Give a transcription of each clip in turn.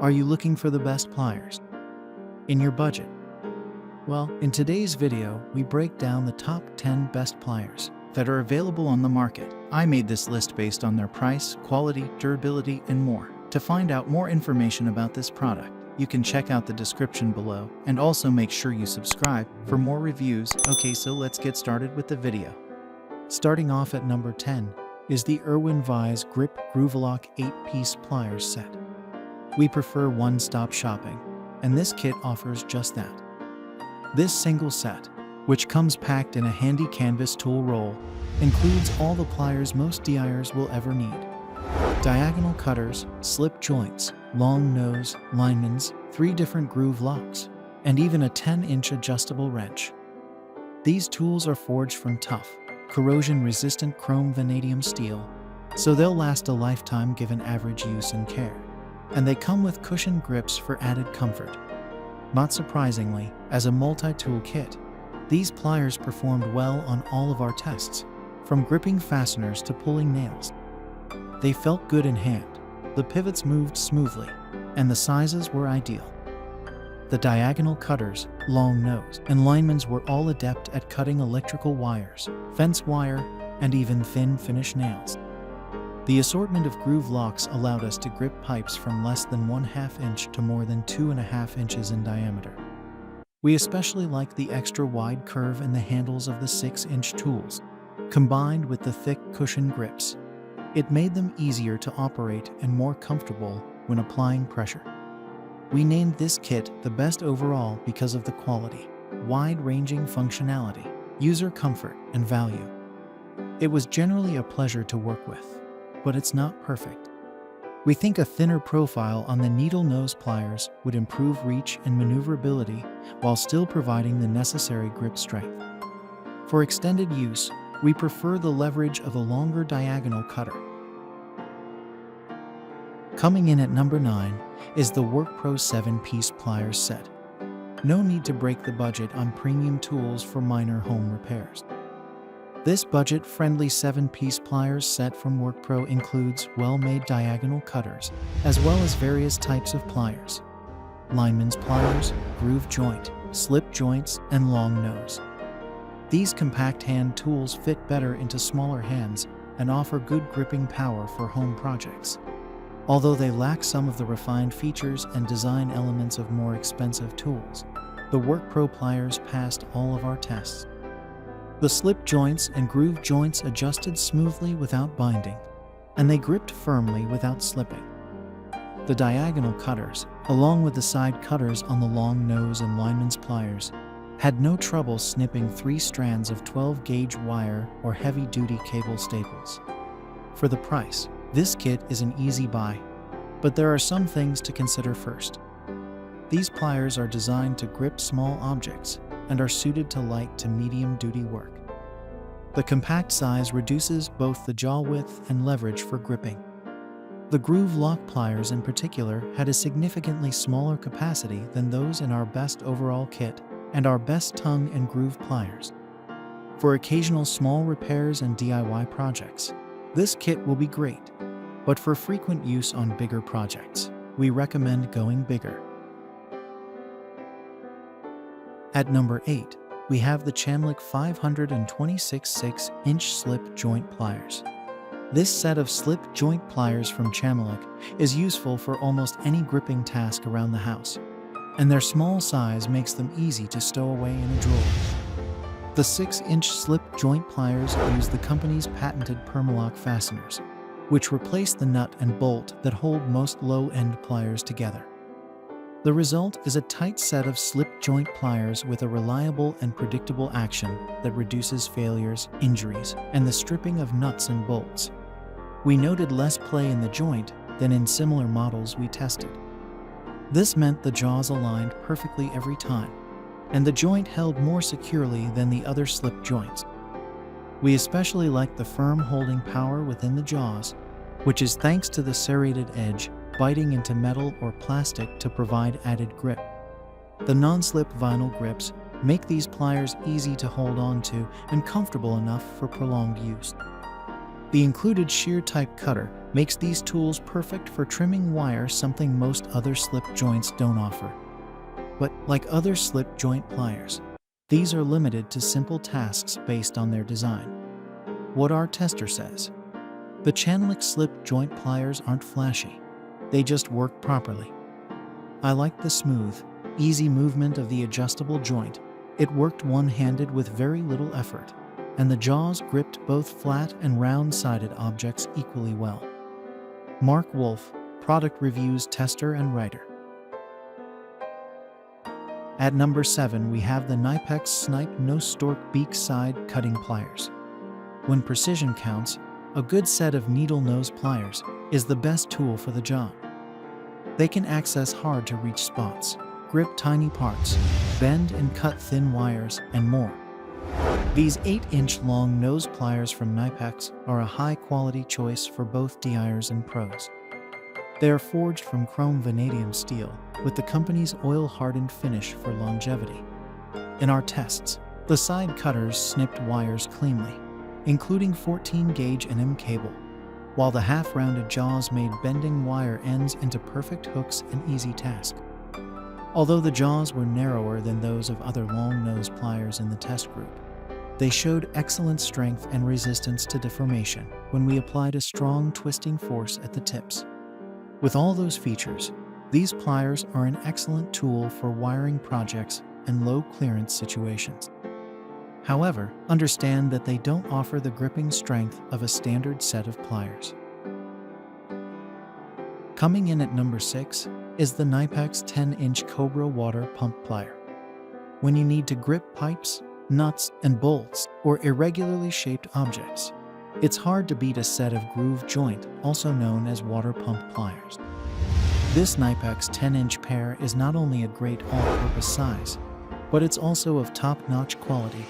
Are you looking for the best pliers in your budget? Well, in today's video, we break down the top 10 best pliers that are available on the market. I made this list based on their price, quality, durability, and more. To find out more information about this product, you can check out the description below, and also make sure you subscribe for more reviews. Okay, so let's get started with the video. Starting off at number 10 is the Irwin Vise-Grip GrooveLock 8-piece Pliers Set. We prefer one-stop shopping, and this kit offers just that. This single set, which comes packed in a handy canvas tool roll, includes all the pliers most DIYers will ever need. Diagonal cutters, slip joints, long nose, linemans, 3 different groove locks, and even a 10-inch adjustable wrench. These tools are forged from tough, corrosion-resistant chrome vanadium steel, so they'll last a lifetime given average use and care. And they come with cushioned grips for added comfort. Not surprisingly, as a multi-tool kit, these pliers performed well on all of our tests, from gripping fasteners to pulling nails. They felt good in hand, the pivots moved smoothly, and the sizes were ideal. The diagonal cutters, long nose, and linemans were all adept at cutting electrical wires, fence wire, and even thin finish nails. The assortment of groove locks allowed us to grip pipes from less than 1/2 inch to more than 2.5 inches in diameter. We especially liked the extra wide curve in the handles of the 6-inch tools, combined with the thick cushion grips. It made them easier to operate and more comfortable when applying pressure. We named this kit the best overall because of the quality, wide-ranging functionality, user comfort, and value. It was generally a pleasure to work with, but it's not perfect. We think a thinner profile on the needle nose pliers would improve reach and maneuverability while still providing the necessary grip strength. For extended use, we prefer the leverage of a longer diagonal cutter. Coming in at number 9 is the WorkPro 7-piece Pliers Set. No need to break the budget on premium tools for minor home repairs. This budget-friendly 7-piece pliers set from WorkPro includes well-made diagonal cutters, as well as various types of pliers: lineman's pliers, groove joint, slip joints, and long nose. These compact hand tools fit better into smaller hands and offer good gripping power for home projects. Although they lack some of the refined features and design elements of more expensive tools, the WorkPro pliers passed all of our tests. The slip joints and groove joints adjusted smoothly without binding, and they gripped firmly without slipping. The diagonal cutters, along with the side cutters on the long nose and lineman's pliers, had no trouble snipping 3 strands of 12-gauge wire or heavy-duty cable staples. For the price, this kit is an easy buy, but there are some things to consider first. These pliers are designed to grip small objects and are suited to light to medium-duty work. The compact size reduces both the jaw width and leverage for gripping. The GrooveLock pliers in particular had a significantly smaller capacity than those in our best overall kit and our best tongue and groove pliers. For occasional small repairs and DIY projects, this kit will be great, but for frequent use on bigger projects, we recommend going bigger. At number 8, we have the Channellock 526 6-inch slip joint pliers. This set of slip joint pliers from Channellock is useful for almost any gripping task around the house, and their small size makes them easy to stow away in a drawer. The 6-inch slip joint pliers use the company's patented Permalock fasteners, which replace the nut and bolt that hold most low-end pliers together. The result is a tight set of slip joint pliers with a reliable and predictable action that reduces failures, injuries, and the stripping of nuts and bolts. We noted less play in the joint than in similar models we tested. This meant the jaws aligned perfectly every time, and the joint held more securely than the other slip joints. We especially liked the firm holding power within the jaws, which is thanks to the serrated edge biting into metal or plastic to provide added grip. The non-slip vinyl grips make these pliers easy to hold on to and comfortable enough for prolonged use. The included shear-type cutter makes these tools perfect for trimming wire, something most other slip joints don't offer. But, like other slip joint pliers, these are limited to simple tasks based on their design. What our tester says: the Channellock slip joint pliers aren't flashy, they just work properly. I like the smooth, easy movement of the adjustable joint. It worked one-handed with very little effort, and the jaws gripped both flat and round-sided objects equally well. Mark Wolf, Product Reviews Tester and Writer. At number 7 we have the Knipex Snipe No Stork Beak Side Cutting Pliers. When precision counts, a good set of needle nose pliers is the best tool for the job. They can access hard-to-reach spots, grip tiny parts, bend and cut thin wires, and more. These 8-inch long nose pliers from Knipex are a high-quality choice for both DIYers and pros. They are forged from chrome vanadium steel with the company's oil-hardened finish for longevity. In our tests, the side cutters snipped wires cleanly, including 14-gauge NM cable, while the half-rounded jaws made bending wire ends into perfect hooks an easy task. Although the jaws were narrower than those of other long-nose pliers in the test group, they showed excellent strength and resistance to deformation when we applied a strong twisting force at the tips. With all those features, these pliers are an excellent tool for wiring projects and low-clearance situations. However, understand that they don't offer the gripping strength of a standard set of pliers. Coming in at number 6 is the Knipex 10-inch Cobra water pump plier. When you need to grip pipes, nuts, and bolts, or irregularly shaped objects, it's hard to beat a set of groove joint, also known as water pump pliers. This Knipex 10-inch pair is not only a great all-purpose size, but it's also of top-notch quality.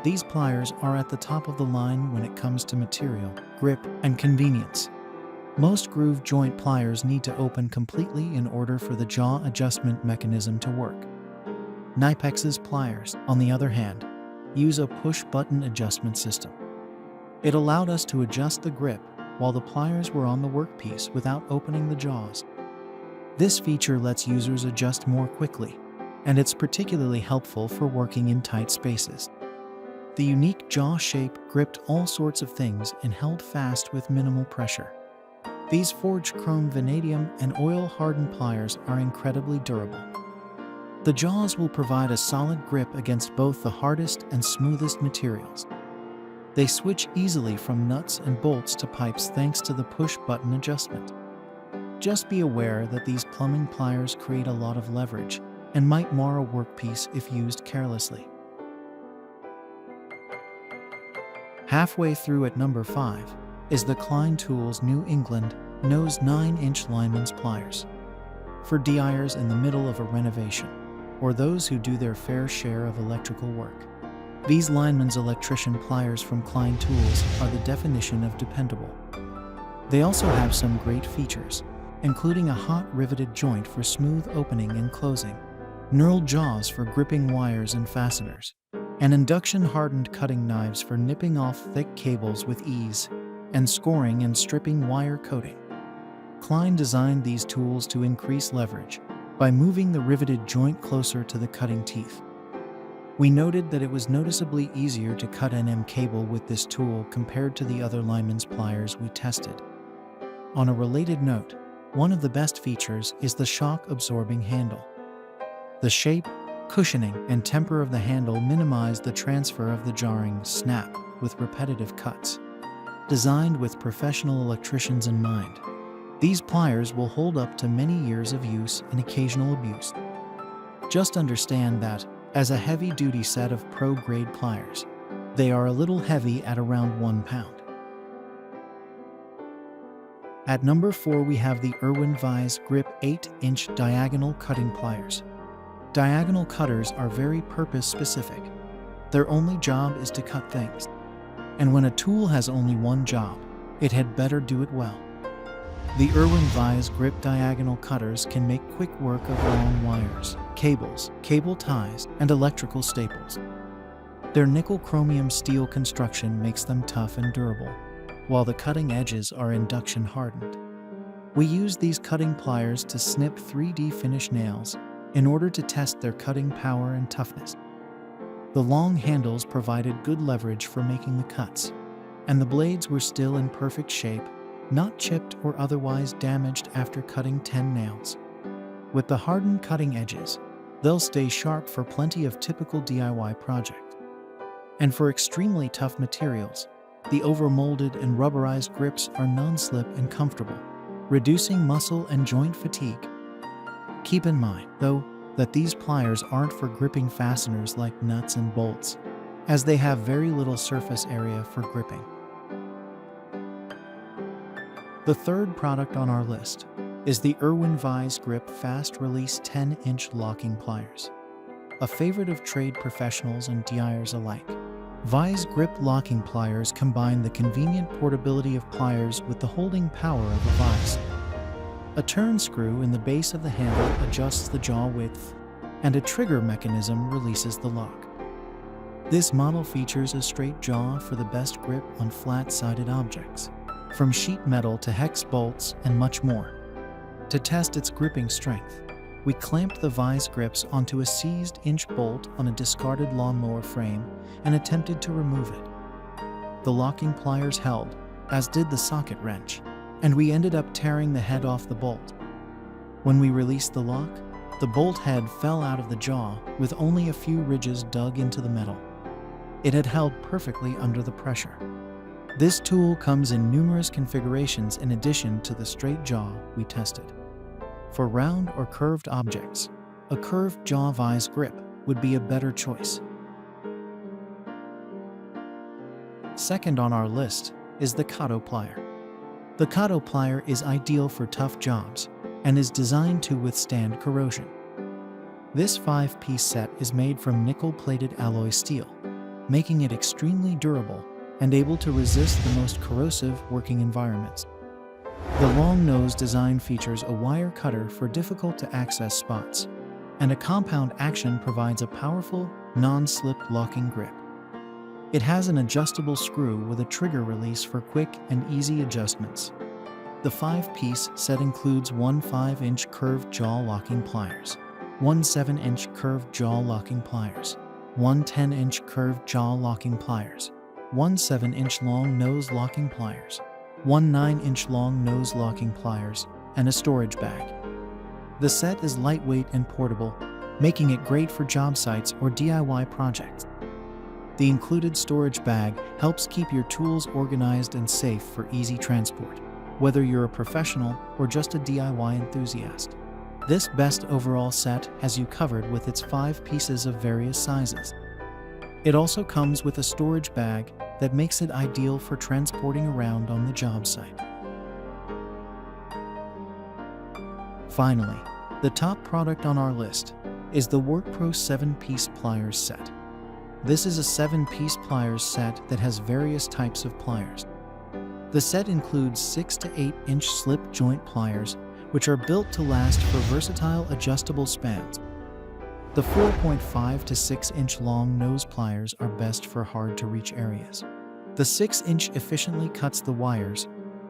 These pliers are at the top of the line when it comes to material, grip, and convenience. Most groove joint pliers need to open completely in order for the jaw adjustment mechanism to work. Knipex's pliers, on the other hand, use a push-button adjustment system. It allowed us to adjust the grip while the pliers were on the workpiece without opening the jaws. This feature lets users adjust more quickly, and it's particularly helpful for working in tight spaces. The unique jaw shape gripped all sorts of things and held fast with minimal pressure. These forged chrome vanadium and oil-hardened pliers are incredibly durable. The jaws will provide a solid grip against both the hardest and smoothest materials. They switch easily from nuts and bolts to pipes thanks to the push-button adjustment. Just be aware that these plumbing pliers create a lot of leverage and might mar a workpiece if used carelessly. Halfway through at number 5 is the Klein Tools New England Nose 9-inch Lineman's pliers. For DIYers in the middle of a renovation, or those who do their fair share of electrical work, these Lineman's electrician pliers from Klein Tools are the definition of dependable. They also have some great features, including a hot riveted joint for smooth opening and closing, knurled jaws for gripping wires and fasteners, and induction-hardened cutting knives for nipping off thick cables with ease, and scoring and stripping wire coating. Klein designed these tools to increase leverage by moving the riveted joint closer to the cutting teeth. We noted that it was noticeably easier to cut NM cable with this tool compared to the other Lineman's pliers we tested. On a related note, one of the best features is the shock-absorbing handle. The shape, cushioning, and temper of the handle minimize the transfer of the jarring snap with repetitive cuts. Designed with professional electricians in mind, these pliers will hold up to many years of use and occasional abuse. Just understand that, as a heavy-duty set of pro-grade pliers, they are a little heavy at around 1 pound. At number 4 we have the Irwin Vise-Grip 8-inch diagonal cutting pliers. Diagonal cutters are very purpose-specific. Their only job is to cut things. And when a tool has only one job, it had better do it well. The Irwin Vise-Grip diagonal cutters can make quick work of long wires, cables, cable ties, and electrical staples. Their nickel chromium steel construction makes them tough and durable. while the cutting edges are induction hardened. We use these cutting pliers to snip 3D finish nails in order to test their cutting power and toughness. The long handles provided good leverage for making the cuts, and the blades were still in perfect shape, not chipped or otherwise damaged after cutting 10 nails. With the hardened cutting edges, they'll stay sharp for plenty of typical DIY projects. And for extremely tough materials, the overmolded and rubberized grips are non-slip and comfortable, reducing muscle and joint fatigue. Keep in mind, though, that these pliers aren't for gripping fasteners like nuts and bolts, as they have very little surface area for gripping. The third product on our list is the Irwin Vise-Grip Fast Release 10-inch locking pliers. A favorite of trade professionals and DIYers alike, Vise-Grip locking pliers combine the convenient portability of pliers with the holding power of a vise. A turn screw in the base of the handle adjusts the jaw width, and a trigger mechanism releases the lock. This model features a straight jaw for the best grip on flat-sided objects, from sheet metal to hex bolts and much more. To test its gripping strength, we clamped the vise grips onto a seized inch bolt on a discarded lawnmower frame and attempted to remove it. The locking pliers held, as did the socket wrench, and we ended up tearing the head off the bolt. When we released the lock, the bolt head fell out of the jaw with only a few ridges dug into the metal. It had held perfectly under the pressure. This tool comes in numerous configurations in addition to the straight jaw we tested. For round or curved objects, a curved jaw vise grip would be a better choice. Second on our list is the KOTTO Plier. The KOTTO Plier is ideal for tough jobs and is designed to withstand corrosion. This 5-piece set is made from nickel-plated alloy steel, making it extremely durable and able to resist the most corrosive working environments. The long nose design features a wire cutter for difficult-to-access spots, and a compound action provides a powerful, non-slip locking grip. It has an adjustable screw with a trigger release for quick and easy adjustments. The 5-piece set includes one 5-inch curved jaw locking pliers, one 7-inch curved jaw locking pliers, one 10-inch curved jaw locking pliers, one 7-inch long nose locking pliers, one 9-inch long nose locking pliers, and a storage bag. The set is lightweight and portable, making it great for job sites or DIY projects. The included storage bag helps keep your tools organized and safe for easy transport, whether you're a professional or just a DIY enthusiast. This best overall set has you covered with its 5 pieces of various sizes. It also comes with a storage bag that makes it ideal for transporting around on the job site. Finally, the top product on our list is the WorkPro 7-piece Pliers Set. This is a 7-piece pliers set that has various types of pliers. The set includes 6 to 8-inch slip joint pliers, which are built to last for versatile adjustable spans. The 4.5 to 6-inch long nose pliers are best for hard-to-reach areas. The 6-inch efficiently cuts the wires,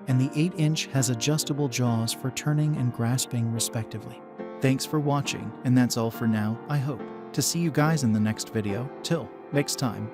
and the 8-inch has adjustable jaws for turning and grasping respectively. Thanks for watching, and that's all for now. I hope to see you guys in the next video. Till next time.